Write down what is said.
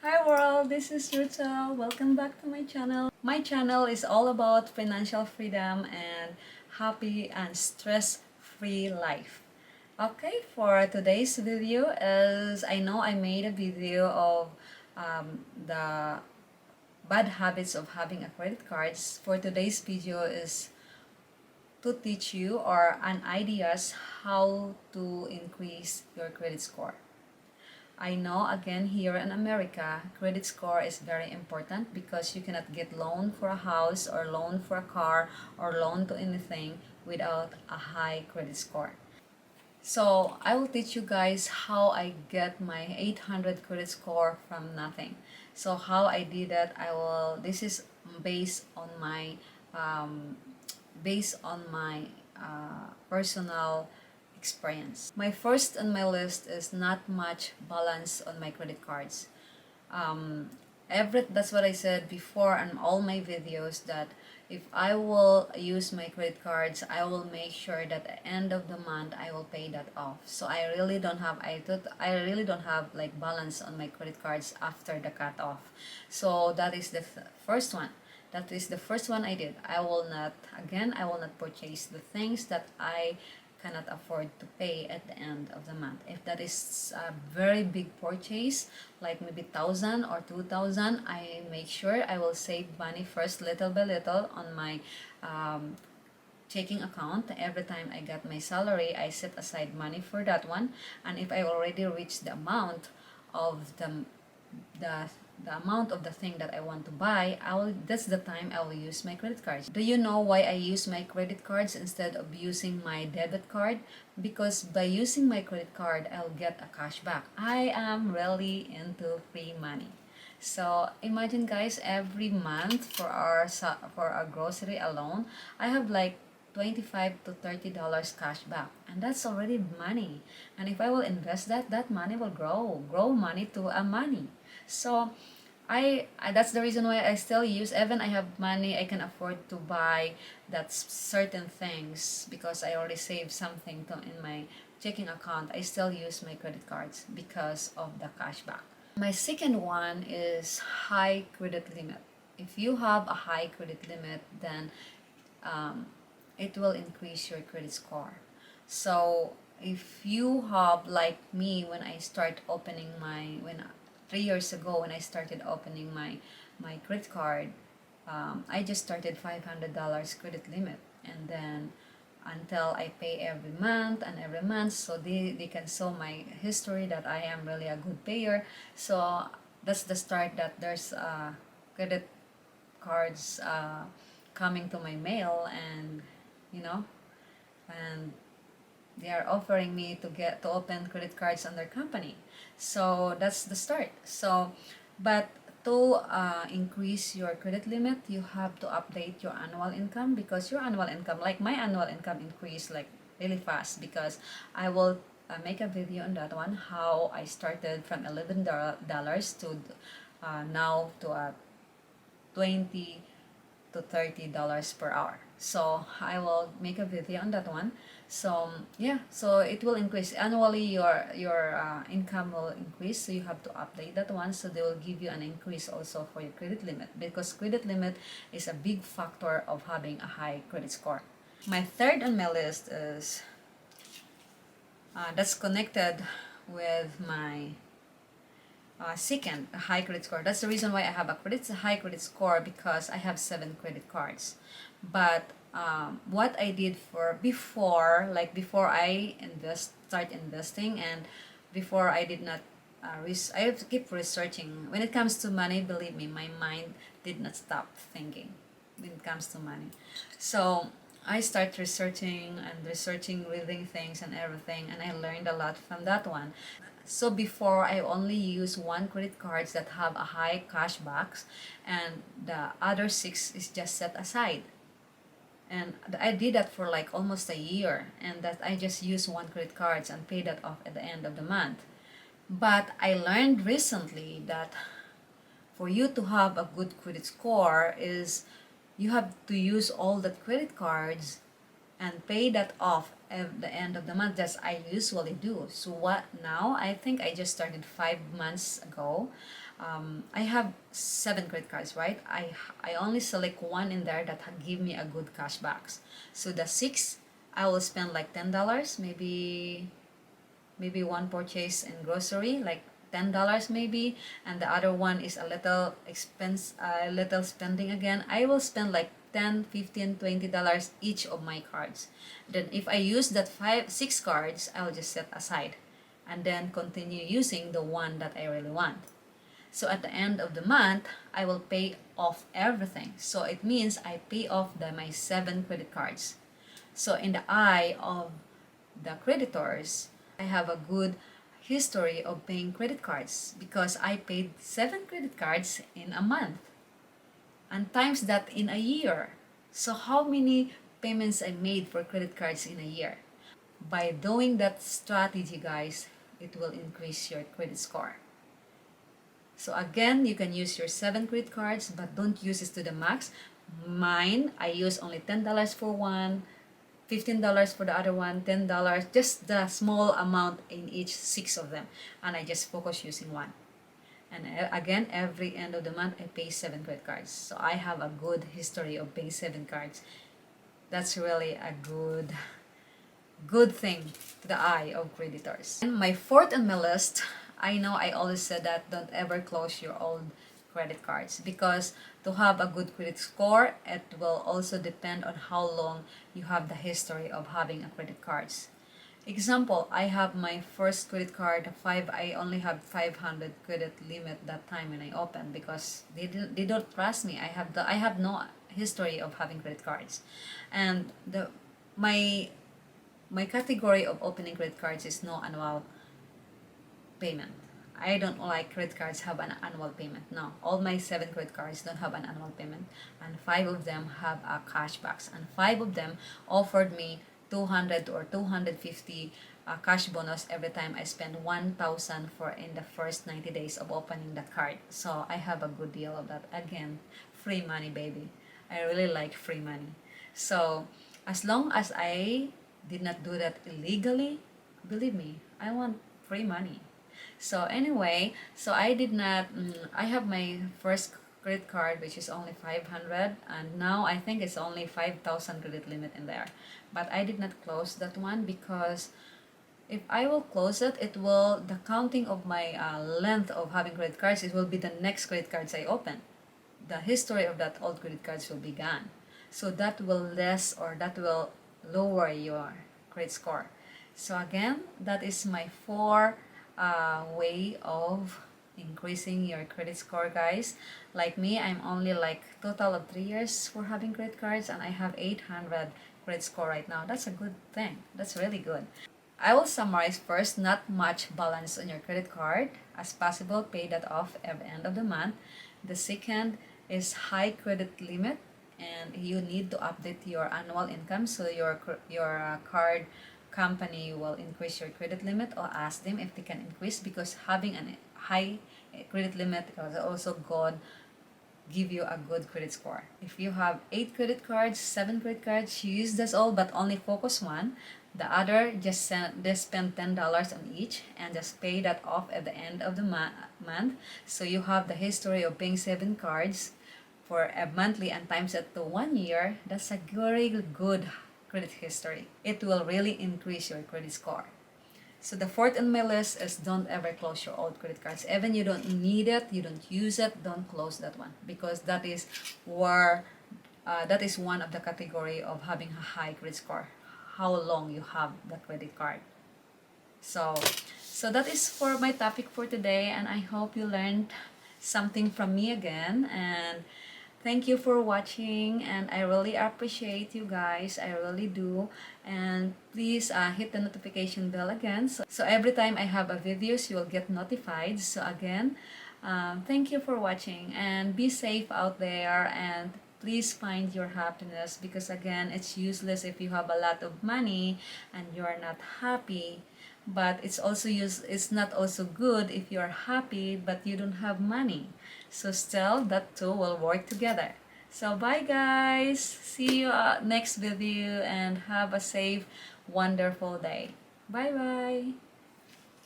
Hi world, this is Ruta. Welcome back to my channel. My channel is all about financial freedom and happy and stress-free life. Okay, for today's video, as I know I made a video of the bad habits of having a credit cards. For today's video is to teach you or an ideas how to increase your credit score. I know again here in America, credit score is very important because you cannot get loan for a house or loan for a car or loan to anything without a high credit score. So I will teach you guys how I get my 800 credit score from nothing. So how I did that, this is based on my um, personal experience. My first on my list is not much balance on my credit cards. Um, that's what I said before on all my videos, that if I will use my credit cards, I will make sure that at the end of the month I will pay that off. So I really don't have like balance on my credit cards after the cut off. So that is the first one. That is the first one I did. I will not purchase the things that I cannot afford to pay at the end of the month. If that is a very big purchase, like maybe 1,000 or 2,000, I make sure I will save money first, little by little, on my checking account. Every time I get my salary, I set aside money for that one. And if I already reach the amount of the the amount of the thing that I want to buy, that's the time I will use my credit cards. Do you know why I use my credit cards instead of using my debit card? Because by using my credit card, I'll get a cashback. I am really into free money. So imagine guys, every month for our grocery alone, I have like 25 to $30 cash back, and that's already money. And if I will invest that money will grow money to a money. So that's the reason why I still use, even I have money I can afford to buy that certain things, because I already saved something in my checking account. I still use my credit cards because of the cashback. My second one is high credit limit. If you have a high credit limit, then um, it will increase your credit score. So if you have, like me, when I start opening my when 3 years ago when I started opening my credit card, I just started $500 credit limit, and then until I pay every month, so they can show my history that I am really a good payer. So that's the start that there's credit cards coming to my mail, and you know and they are offering me to open credit cards on their company. So that's the start. So but to increase your credit limit, you have to update your annual income, because your annual income, like my annual income, increased like really fast, because I will make a video on that one, how I started from $11 to now to 20 to $30 per hour. So I will make a video on that one. So yeah, so it will increase annually. Your income will increase, so you have to update that one, so they will give you an increase also for your credit limit, because credit limit is a big factor of having a high credit score. My third on my list is that's connected with my second, a high credit score. That's the reason why I have a high credit score, because I have 7 credit cards. But what I did for before I start investing, and before I did not, I have to keep researching. When it comes to money, believe me, my mind did not stop thinking when it comes to money. So I start researching, reading things and everything, and I learned a lot from that one. So before, I only use one credit cards that have a high cashbacks, and the other 6 is just set aside. And I did that for like almost a year, and that I just use one credit cards and pay that off at the end of the month. But I learned recently that for you to have a good credit score is you have to use all the credit cards and pay that off at the end of the month, as I usually do. So what now? I think I just started 5 months ago. I have 7 credit cards, right? I only select one in there that give me a good cashbacks. So the 6, I will spend like $10, maybe one purchase in grocery, like $10 maybe, and the other one is a little expense, a little spending again. I will spend like 10, 15, $20 each of my cards. Then if I use that 6 cards, I'll just set aside and then continue using the one that I really want. So at the end of the month, I will pay off everything. So it means I pay off my 7 credit cards. So in the eye of the creditors, I have a good history of paying credit cards because I paid 7 credit cards in a month and times that in a year. So how many payments I made for credit cards in a year? By doing that strategy, guys, it will increase your credit score. So again, you can use your 7 credit cards, but don't use it to the max. Mine, I use only $10 for one, $15 for the other one, $10, just the small amount in each 6 of them. And I just focus using one. And again, every end of the month, I pay 7 credit cards. So I have a good history of paying 7 cards. That's really a good thing to the eye of creditors. And my fourth on my list, I know I always said that don't ever close your old credit cards because to have a good credit score, it will also depend on how long you have the history of having a credit cards. Example, I have my first credit card, I only have 500 credit limit that time when I opened because they don't trust me. I have no history of having credit cards. And my category of opening credit cards is no annual payment. I don't like credit cards have an annual payment. No, all my 7 credit cards don't have an annual payment, and 5 of them have a cashbacks, and 5 of them offered me 200 or 250 cash bonus every time I spend 1,000 for in the first 90 days of opening that card. So I have a good deal of that. Again, free money, baby. I really like free money. So as long as I did not do that illegally, believe me, I want free money. So anyway, so I did not, I have my first credit card which is only 500, and now I think it's only 5,000 credit limit in there. But I did not close that one because if I will close it, it will, the counting of my length of having credit cards, it will be the next credit cards I open. The history of that old credit cards will be gone. So that will that will lower your credit score. So again, that is my 4 way of increasing your credit score, guys. Like me, I'm only like total of 3 years for having credit cards, and I have 800 credit score right now. That's a good thing. That's really good. I will summarize first. Not much balance on your credit card as possible. Pay that off at the end of the month. The second is high credit limit, and you need to update your annual income so your card company will increase your credit limit, or ask them if they can increase, because having a high credit limit is also good, give you a good credit score. If you have 8 credit cards, 7 credit cards, use this all but only focus one. The other, just spend $10 on each and just pay that off at the end of the month. So you have the history of paying 7 cards for a monthly and times it to 1 year. That's a very good credit history. It will really increase your credit score. So the fourth on my list is don't ever close your old credit cards. Even you don't need it, you don't use it, don't close that one, because that is where that is one of the category of having a high credit score. How long you have the credit card. So that is for my topic for today, and I hope you learned something from me again. And thank you for watching, and I really appreciate you guys. I really do. And please hit the notification bell again. So every time I have a videos, you will get notified. So again, thank you for watching, and be safe out there, and please find your happiness, because again, it's useless if you have a lot of money and you're not happy. But it's not also good if you're happy but you don't have money. So still, that two will work together. So bye guys, see you next video, and have a safe, wonderful day. Bye bye.